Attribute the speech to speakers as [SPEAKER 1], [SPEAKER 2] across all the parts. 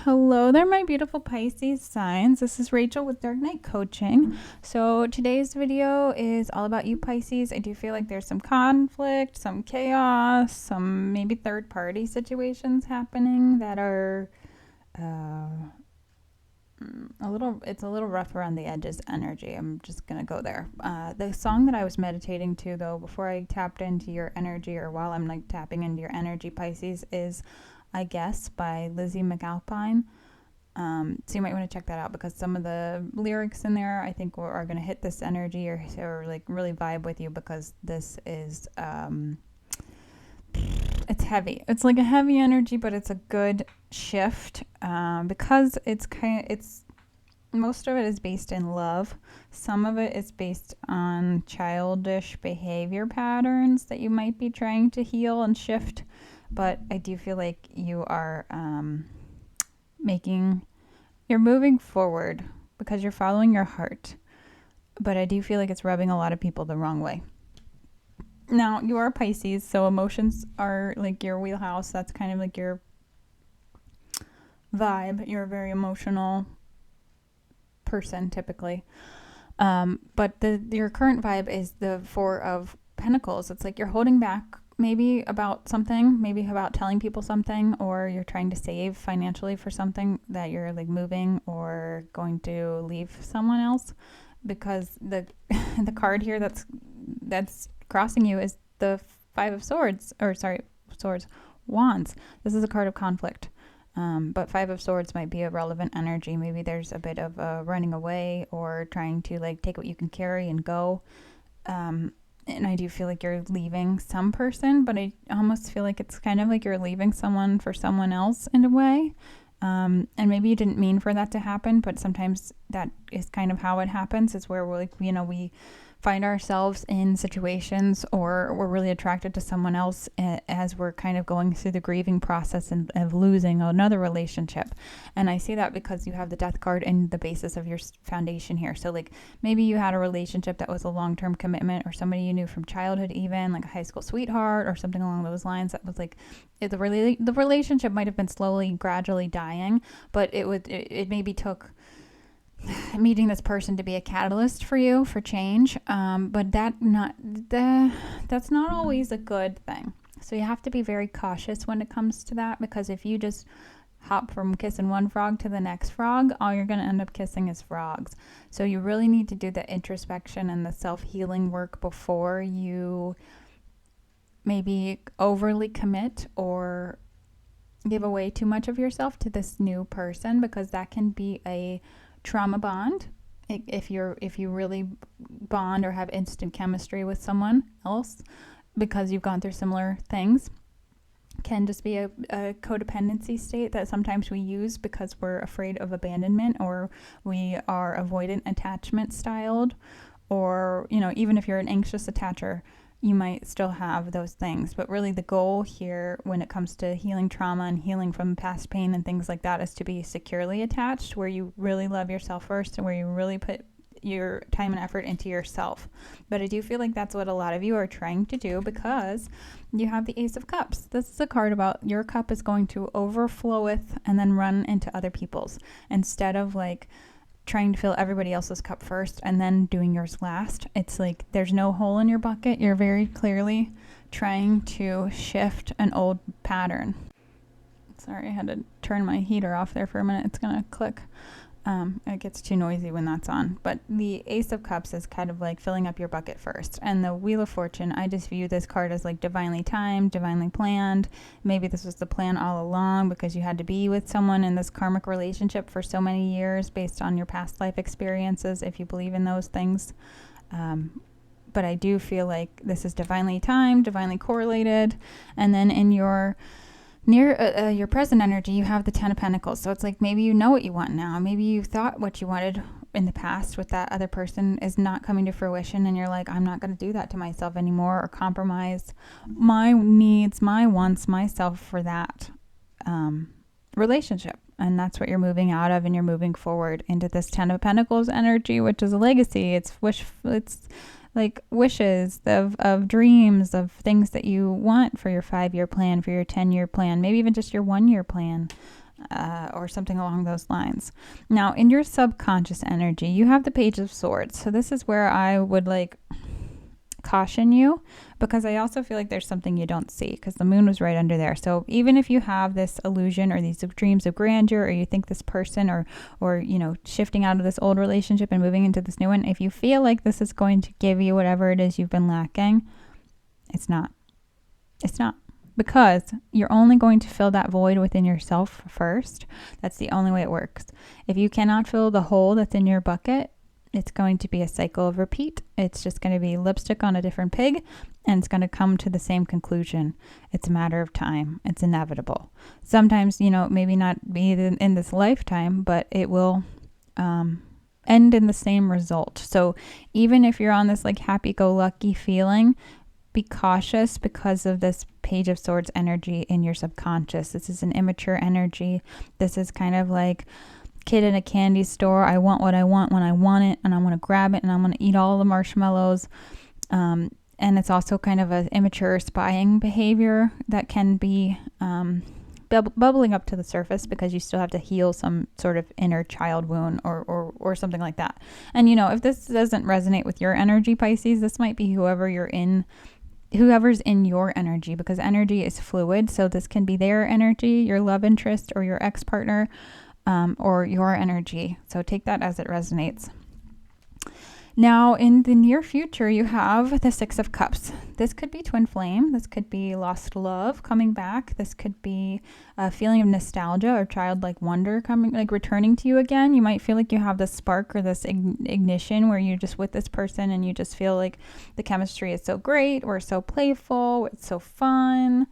[SPEAKER 1] Hello there, my beautiful Pisces signs. This is Rachel with Dark Knight Coaching. So today's video is all about you, Pisces. I do feel like there's some conflict, some chaos, some maybe third-party situations happening that are it's a little rough around the edges energy. I'm just gonna go there. The song that I was meditating to, though, before I tapped into your energy, or while I'm like tapping into your energy, Pisces, is I Guess by Lizzie McAlpine. So you might want to check that out, because some of the lyrics in there I think are going to hit this energy, or like really vibe with you, because this is it's heavy. It's like a heavy energy, but it's a good shift, because it's most of it is based in love. Some of it is based on childish behavior patterns that you might be trying to heal and shift. But I do feel like you are you're moving forward because you're following your heart. But I do feel like it's rubbing a lot of people the wrong way. Now, you are Pisces, so emotions are like your wheelhouse. That's kind of like your vibe. You're a very emotional person, typically. But your current vibe is the Four of Pentacles. It's like you're holding back maybe about something, maybe about telling people something, or you're trying to save financially for something that you're like moving or going to leave someone else, because the card here that's crossing you is the Five of Swords, Wands. This is a card of conflict. But Five of Swords might be a relevant energy. Maybe there's a bit of running away or trying to like take what you can carry and go. And I do feel like you're leaving some person, but I almost feel like it's kind of like you're leaving someone for someone else in a way. And maybe you didn't mean for that to happen, but sometimes that is kind of how it happens. It's where we're like, we find ourselves in situations, or we're really attracted to someone else as we're kind of going through the grieving process of losing another relationship. And I see that because you have the Death card in the basis of your foundation here. So like maybe you had a relationship that was a long-term commitment, or somebody you knew from childhood, even like a high school sweetheart or something along those lines, that was like the relationship might have been slowly, gradually dying, but it maybe took meeting this person to be a catalyst for you for change, but that's not always a good thing. So you have to be very cautious when it comes to that, because if you just hop from kissing one frog to the next frog, all you're going to end up kissing is frogs. So you really need to do the introspection and the self-healing work before you maybe overly commit or give away too much of yourself to this new person, because that can be a trauma bond. If you really bond or have instant chemistry with someone else because you've gone through similar things, can just be a codependency state that sometimes we use because we're afraid of abandonment, or we are avoidant attachment styled, or even if you're an anxious attacher, you might still have those things. But really the goal here when it comes to healing trauma and healing from past pain and things like that is to be securely attached, where you really love yourself first and where you really put your time and effort into yourself. But I do feel like that's what a lot of you are trying to do, because you have the Ace of Cups. This is a card about your cup is going to overfloweth and then run into other people's, instead of like trying to fill everybody else's cup first and then doing yours last. It's like there's no hole in your bucket. You're very clearly trying to shift an old pattern. Sorry, I had to turn my heater off there for a minute. It's gonna click. It gets too noisy when that's on. But the Ace of Cups is kind of like filling up your bucket first. And the Wheel of Fortune, I just view this card as like divinely timed, divinely planned. Maybe this was the plan all along, because you had to be with someone in this karmic relationship for so many years based on your past life experiences, if you believe in those things. But I do feel like this is divinely timed, divinely correlated. And then in your your present energy, you have the Ten of Pentacles. So it's like maybe you know what you want now. Maybe you thought what you wanted in the past with that other person is not coming to fruition, and you're like, I'm not going to do that to myself anymore, or compromise my needs, my wants, myself for that relationship. And that's what you're moving out of, and you're moving forward into this Ten of Pentacles energy, which is a legacy. It's like wishes of dreams, of things that you want for your 5-year plan, for your 10-year plan, maybe even just your 1-year plan. or something along those lines. Now, in your subconscious energy, you have the Page of Swords. So this is where I would like caution you, because I also feel like there's something you don't see, because the moon was right under there. So even if you have this illusion or these dreams of grandeur, or you think this person or you know, shifting out of this old relationship and moving into this new one, if you feel like this is going to give you whatever it is you've been lacking, it's not. It's not. Because you're only going to fill that void within yourself first. That's the only way it works. If you cannot fill the hole that's in your bucket, it's going to be a cycle of repeat. It's just going to be lipstick on a different pig, and it's going to come to the same conclusion. It's a matter of time. It's inevitable. Sometimes, you know, maybe not be in this lifetime, but it will end in the same result. So even if you're on this like happy-go-lucky feeling, be cautious because of this Page of Swords energy in your subconscious. This is an immature energy. This is kind of like kid in a candy store. I want what I want when I want it, and I want to grab it, and I want to eat all the marshmallows. And it's also kind of an immature spying behavior that can be bubbling up to the surface, because you still have to heal some sort of inner child wound or something like that. And you know, if this doesn't resonate with your energy, Pisces, this might be whoever's in your energy, because energy is fluid. So this can be their energy, your love interest, or your ex-partner, or your energy. So take that as it resonates. Now, in the near future, you have the Six of Cups. This could be twin flame. This could be lost love coming back. This could be a feeling of nostalgia or childlike wonder coming, like returning to you again. You might feel like you have this spark or this ignition where you're just with this person and you just feel like the chemistry is so great. We're so playful. It's so fun.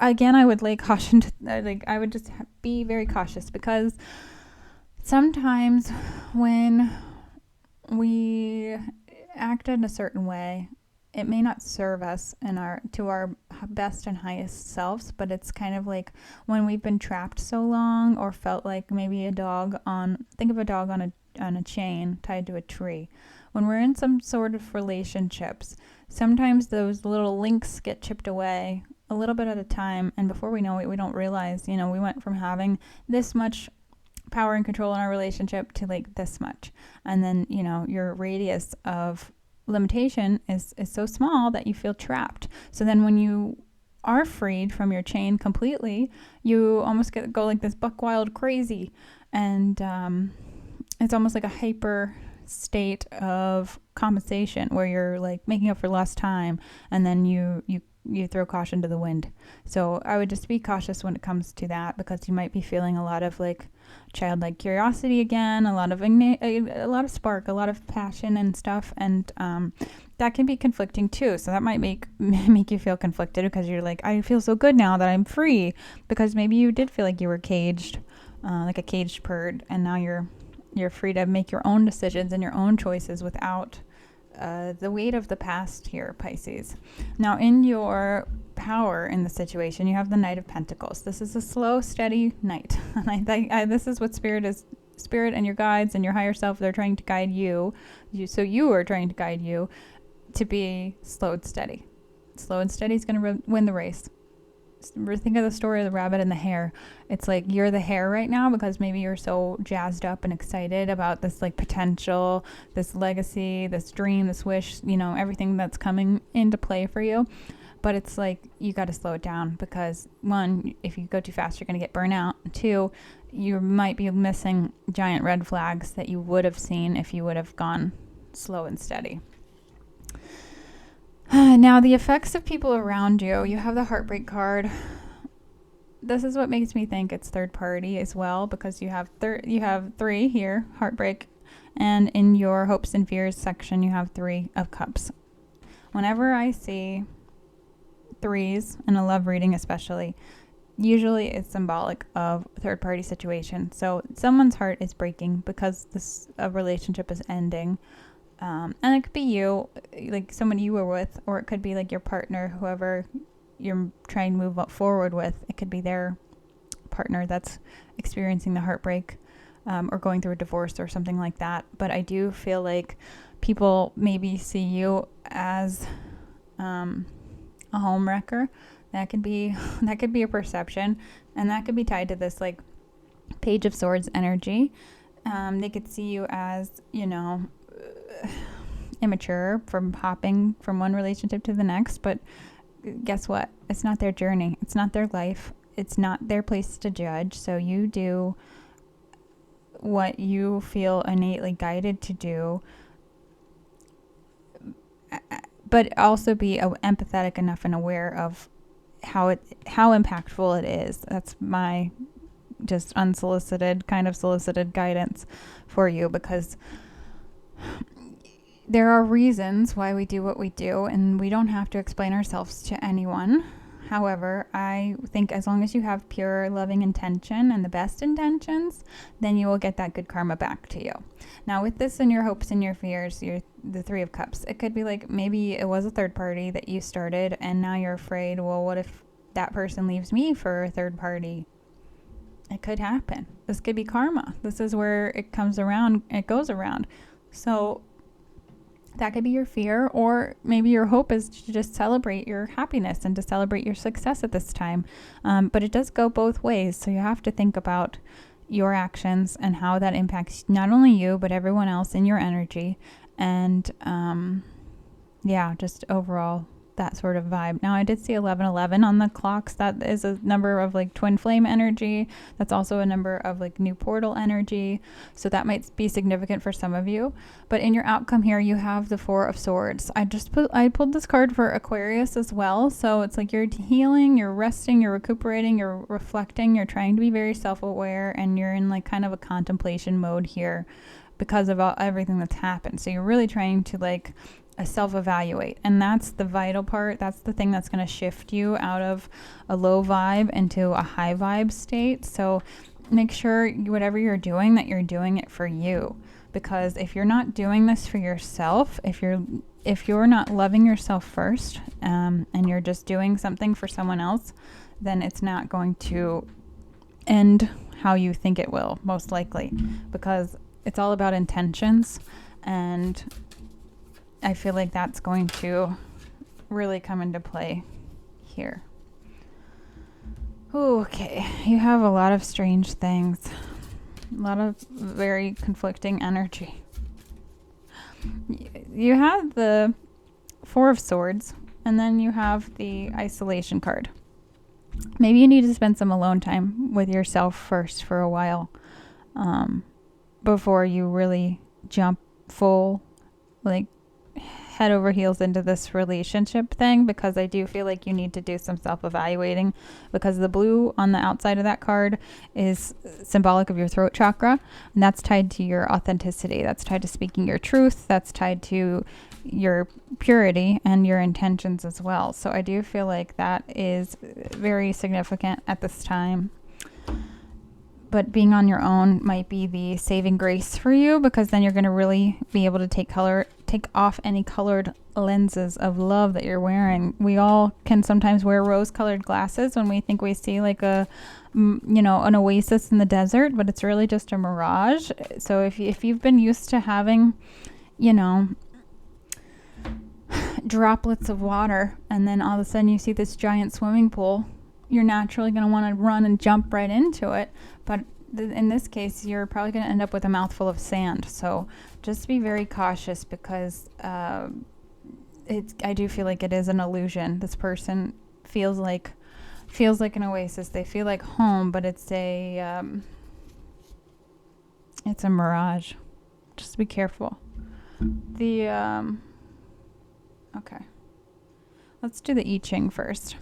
[SPEAKER 1] Again, I would like caution to, I would just be very cautious, because sometimes when we act in a certain way, it may not serve us to our best and highest selves, but it's kind of like when we've been trapped so long, or felt like maybe think of a dog on a chain tied to a tree. When we're in some sort of relationships, sometimes those little links get chipped away a little bit at a time, and before we know it, we don't realize, you know, we went from having this much power and control in our relationship to like this much, and then, you know, your radius of limitation is so small that you feel trapped. So then when you are freed from your chain completely, you almost go like this buck wild crazy, and it's almost like a hyper state of compensation where you're like making up for lost time, and then you throw caution to the wind. So I would just be cautious when it comes to that, because you might be feeling a lot of like childlike curiosity again, a lot of spark, a lot of passion and stuff, and that can be conflicting too. So that might make you feel conflicted, because you're like, I feel so good now that I'm free, because maybe you did feel like you were caged, like a caged bird, and now you're free to make your own decisions and your own choices without the weight of the past here, Pisces. Now, in your power in the situation, you have the Knight of Pentacles. This is a slow, steady knight. And this is what Spirit and your guides and your higher self, they're trying to guide you. So you are trying to guide you to be slow and steady. Slow and steady is going to win the race. Think of the story of the rabbit and the hare. It's like you're the hare right now because maybe you're so jazzed up and excited about this like potential, this legacy, this dream, this wish, you know, everything that's coming into play for you. But it's like you got to slow it down, because one, if you go too fast, you're going to get burnt out. Two, you might be missing giant red flags that you would have seen if you would have gone slow and steady. Now, the effects of people around you. You have the heartbreak card. This is what makes me think it's third party as well, because you have three here, heartbreak, and in your hopes and fears section, you have 3 of cups. Whenever I see threes in a love reading, especially, usually it's symbolic of third party situation. So someone's heart is breaking because this relationship is ending. And it could be you, like someone you were with, or it could be like your partner, whoever you're trying to move forward with. It could be their partner that's experiencing the heartbreak, or going through a divorce or something like that. But I do feel like people maybe see you as a home wrecker, That could be a perception, and that could be tied to this like Page of Swords energy. They could see you as, immature from hopping from one relationship to the next, but guess what? It's not their journey. It's not their life. It's not their place to judge. So you do what you feel innately guided to do, but also be empathetic enough and aware of how impactful it is. That's my just unsolicited, kind of solicited guidance for you, because there are reasons why we do what we do, and we don't have to explain ourselves to anyone. However, I think as long as you have pure loving intention and the best intentions, then you will get that good karma back to you. Now, with this and your hopes and your fears, the Three of Cups, it could be like maybe it was a third party that you started, and now you're afraid, well, what if that person leaves me for a third party? It could happen. This could be karma. This is where it comes around, it goes around. So that could be your fear, or maybe your hope is to just celebrate your happiness and to celebrate your success at this time. But it does go both ways. So you have to think about your actions and how that impacts not only you, but everyone else in your energy. And just overall, that sort of vibe. Now, I did see 1111 on the clocks. That is a number of like twin flame energy. That's also a number of like new portal energy. So that might be significant for some of you. But in your outcome here, you have the Four of Swords. I pulled this card for Aquarius as well. So it's like you're healing, you're resting, you're recuperating, you're reflecting, you're trying to be very self-aware, and you're in like kind of a contemplation mode here because of everything that's happened. So you're really trying to like self-evaluate, and that's the vital part. That's the thing that's going to shift you out of a low vibe into a high vibe state. So make sure whatever you're doing, that you're doing it for you, because if you're not doing this for yourself, if you're not loving yourself first, and you're just doing something for someone else, then it's not going to end how you think it will, most likely, because it's all about intentions. And I feel like that's going to really come into play here. Okay, you have a lot of strange things, a lot of very conflicting energy. You have the Four of Swords, and then you have the Isolation card. Maybe you need to spend some alone time with yourself first for a while, before you really jump full, like, head over heels into this relationship thing, because I do feel like you need to do some self-evaluating, because the blue on the outside of that card is symbolic of your throat chakra, and that's tied to your authenticity. That's tied to speaking your truth. That's tied to your purity and your intentions as well. So I do feel like that is very significant at this time. But being on your own might be the saving grace for you, because then you're going to really be able to take off any colored lenses of love that you're wearing. We all can sometimes wear rose-colored glasses when we think we see like an oasis in the desert, but it's really just a mirage. So if you've been used to having, droplets of water, and then all of a sudden you see this giant swimming pool, you're naturally going to want to run and jump right into it. But in this case, you're probably going to end up with a mouthful of sand. So just be very cautious, because I do feel like it is an illusion. This person feels like an oasis. They feel like home, but it's a mirage. Just be careful. Okay. Let's do the I Ching first.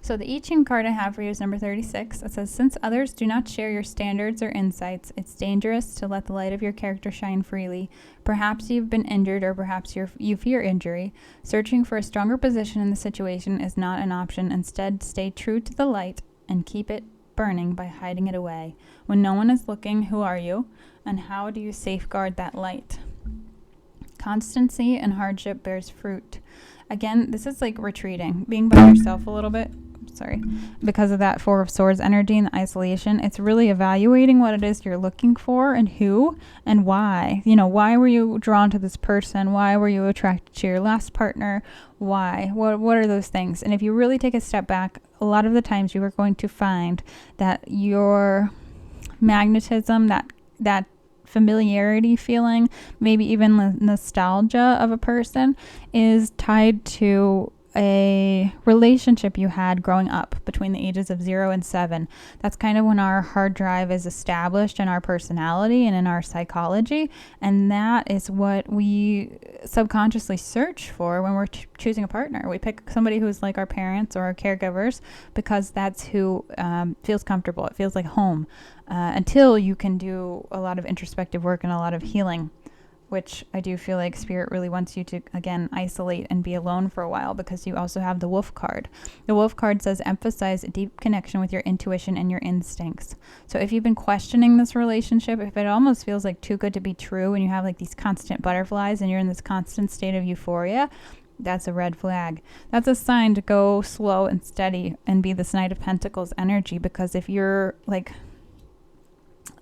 [SPEAKER 1] So the I Ching card I have for you is number 36. It says, since others do not share your standards or insights, it's dangerous to let the light of your character shine freely. Perhaps you've been injured, or perhaps you fear injury. Searching for a stronger position in the situation is not an option. Instead, stay true to the light and keep it burning by hiding it away. When no one is looking, who are you? And how do you safeguard that light? Constancy and hardship bears fruit. Again, this is like retreating, being by yourself a little bit. because of that Four of Swords energy and the isolation, it's really evaluating what it is you're looking for and who and why. Why were you drawn to this person? Why were you attracted to your last partner? Why? What are those things? And if you really take a step back, a lot of the times you are going to find that your magnetism, that familiarity feeling, maybe even the nostalgia of a person, is tied to a relationship you had growing up between the ages of 0 and 7. That's kind of when our hard drive is established in our personality and in our psychology, and that is what we subconsciously search for when we're choosing a partner. We pick somebody who's like our parents or our caregivers because that's who feels comfortable. It feels like home, until you can do a lot of introspective work and a lot of healing, which I do feel like Spirit really wants you to, again, isolate and be alone for a while, because you also have the Wolf card. The Wolf card says emphasize a deep connection with your intuition and your instincts. So if you've been questioning this relationship, if it almost feels like too good to be true and you have like these constant butterflies and you're in this constant state of euphoria, that's a red flag. That's a sign to go slow and steady and be this Knight of Pentacles energy, because if you're like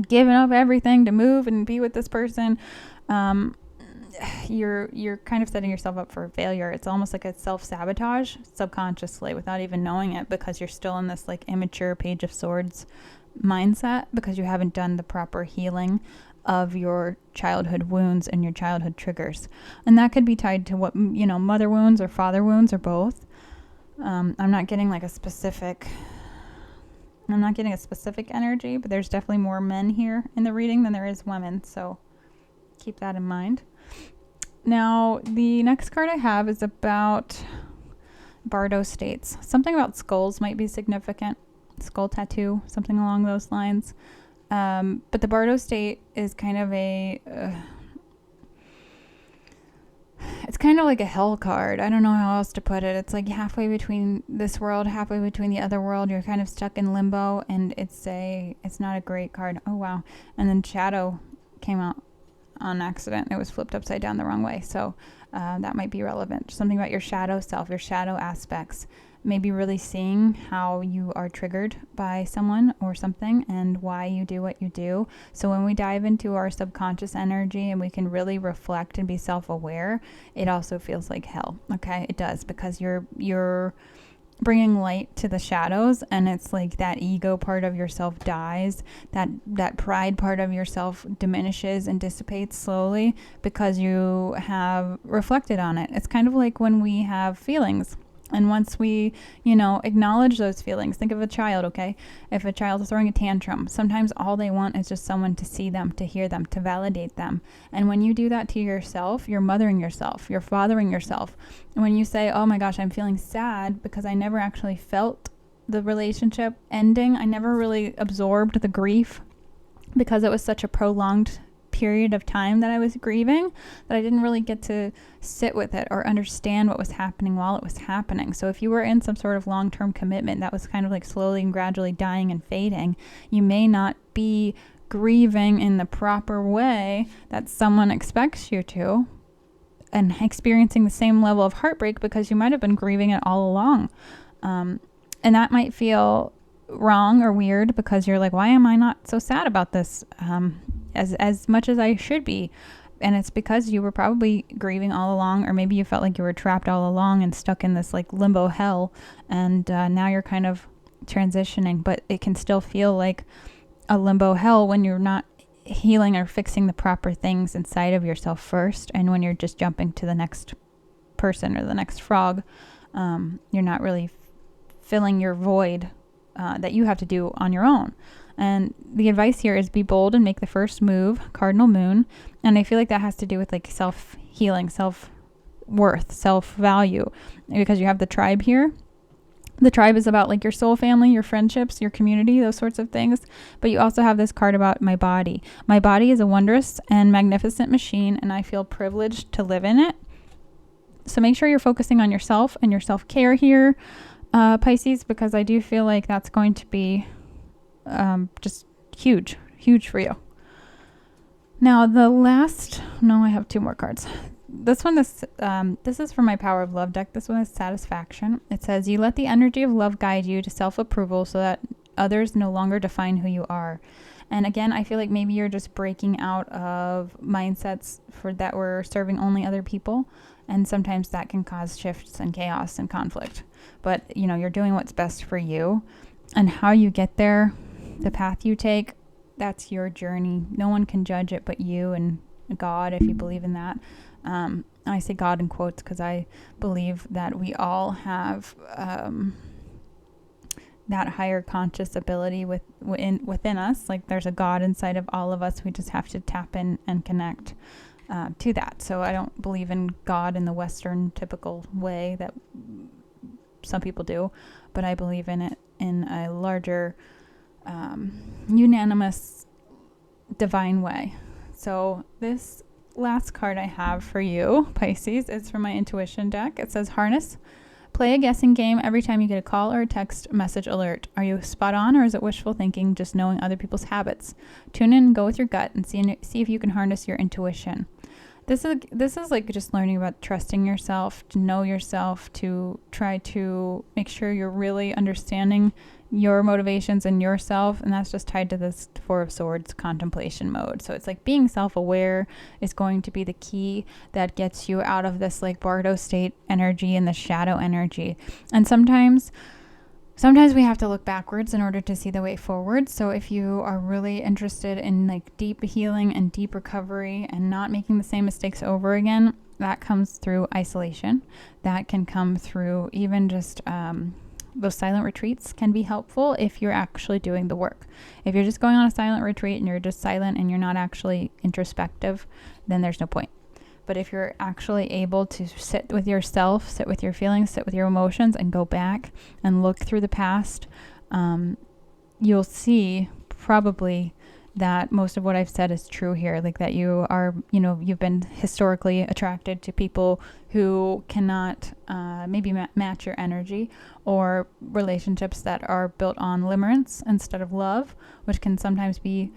[SPEAKER 1] giving up everything to move and be with this person, you're kind of setting yourself up for failure. It's almost like a self-sabotage subconsciously without even knowing it, because you're still in this like immature Page of Swords mindset, because you haven't done the proper healing of your childhood wounds and your childhood triggers. And that could be tied to what, mother wounds or father wounds or both. I'm not getting a specific energy, but there's definitely more men here in the reading than there is women, so keep that in mind. Now, the next card I have is about Bardo states. Something about skulls might be significant. Skull tattoo, something along those lines. But the Bardo state is kind of it's kind of like a hell card. I don't know how else to put it. It's like halfway between this world, halfway between the other world. You're kind of stuck in limbo, and it's not a great card. Oh, wow. And then Shadow came out on accident. It was flipped upside down the wrong way. So that might be relevant. Something about your shadow self, your shadow aspects. Maybe really seeing how you are triggered by someone or something and why you do what you do. So when we dive into our subconscious energy and we can really reflect and be self-aware, it also feels like hell. Okay, it does, because you're bringing light to the shadows, and it's like that ego part of yourself dies, that pride part of yourself diminishes and dissipates slowly because you have reflected on it. It's kind of like when we have feelings. And once we, acknowledge those feelings, think of a child, okay? If a child is throwing a tantrum, sometimes all they want is just someone to see them, to hear them, to validate them. And when you do that to yourself, you're mothering yourself, you're fathering yourself. And when you say, oh my gosh, I'm feeling sad because I never actually felt the relationship ending, I never really absorbed the grief because it was such a prolonged period of time that I was grieving, that I didn't really get to sit with it or understand what was happening while it was happening. So if you were in some sort of long-term commitment that was kind of like slowly and gradually dying and fading, you may not be grieving in the proper way that someone expects you to, and experiencing the same level of heartbreak because you might have been grieving it all along. And that might feel wrong or weird because you're like, why am I not so sad about this? As much as I should be. And it's because you were probably grieving all along, or maybe you felt like you were trapped all along and stuck in this like limbo hell, and now you're kind of transitioning, but it can still feel like a limbo hell when you're not healing or fixing the proper things inside of yourself first, and when you're just jumping to the next person or the next frog. You're not really filling your void that you have to do on your own. And the advice here is be bold and make the first move, cardinal moon. And I feel like that has to do with like self-healing, self-worth, self-value, because you have the tribe here. The tribe is about like your soul family, your friendships, your community, those sorts of things. But you also have this card about my body. My body is a wondrous and magnificent machine, and I feel privileged to live in it. So make sure you're focusing on yourself and your self-care here, Pisces, because I do feel like that's going to be just huge for you. Now I have two more cards. this is from my Power of Love deck. This one is satisfaction. It says, you let the energy of love guide you to self-approval so that others no longer define who you are. And again, I feel like maybe you're just breaking out of mindsets that were serving only other people. And sometimes that can cause shifts and chaos and conflict. But, you're doing what's best for you. And how you get there, the path you take, that's your journey. No one can judge it but you and God, if you believe in that. I say God in quotes because I believe that we all have that higher conscious ability within us. Like there's a God inside of all of us. We just have to tap in and connect to that. So I don't believe in God in the Western typical way that some people do, but I believe in it in a larger, unanimous, divine way. So this last card I have for you, Pisces, is from my intuition deck. It says, harness. Play a guessing game every time you get a call or a text message alert. Are you spot on, or is it wishful thinking, just knowing other people's habits? Tune in and go with your gut and see if you can harness your intuition. This is like just learning about trusting yourself, to know yourself, to try to make sure you're really understanding your motivations and yourself. And that's just tied to this Four of Swords contemplation mode. So it's like being self-aware is going to be the key that gets you out of this like Bardo state energy and the shadow energy. And sometimes we have to look backwards in order to see the way forward. So if you are really interested in like deep healing and deep recovery and not making the same mistakes over again, that comes through isolation. That can come through even just those silent retreats can be helpful if you're actually doing the work. If you're just going on a silent retreat and you're just silent and you're not actually introspective, then there's no point. But if you're actually able to sit with yourself, sit with your feelings, sit with your emotions, and go back and look through the past, you'll see probably that most of what I've said is true here. Like that you are, you've been historically attracted to people who cannot maybe match your energy, or relationships that are built on limerence instead of love, which can sometimes be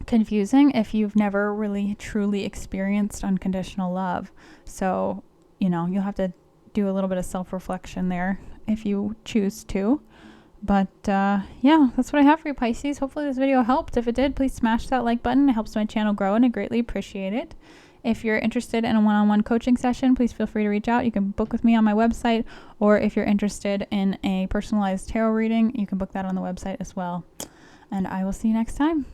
[SPEAKER 1] confusing if you've never really truly experienced unconditional love. So, you'll have to do a little bit of self-reflection there if you choose to. But yeah, that's what I have for you, Pisces. Hopefully this video helped. If it did, please smash that like button. It helps my channel grow and I greatly appreciate it. If you're interested in a one-on-one coaching session, please feel free to reach out. You can book with me on my website, or if you're interested in a personalized tarot reading, you can book that on the website as well. And I will see you next time.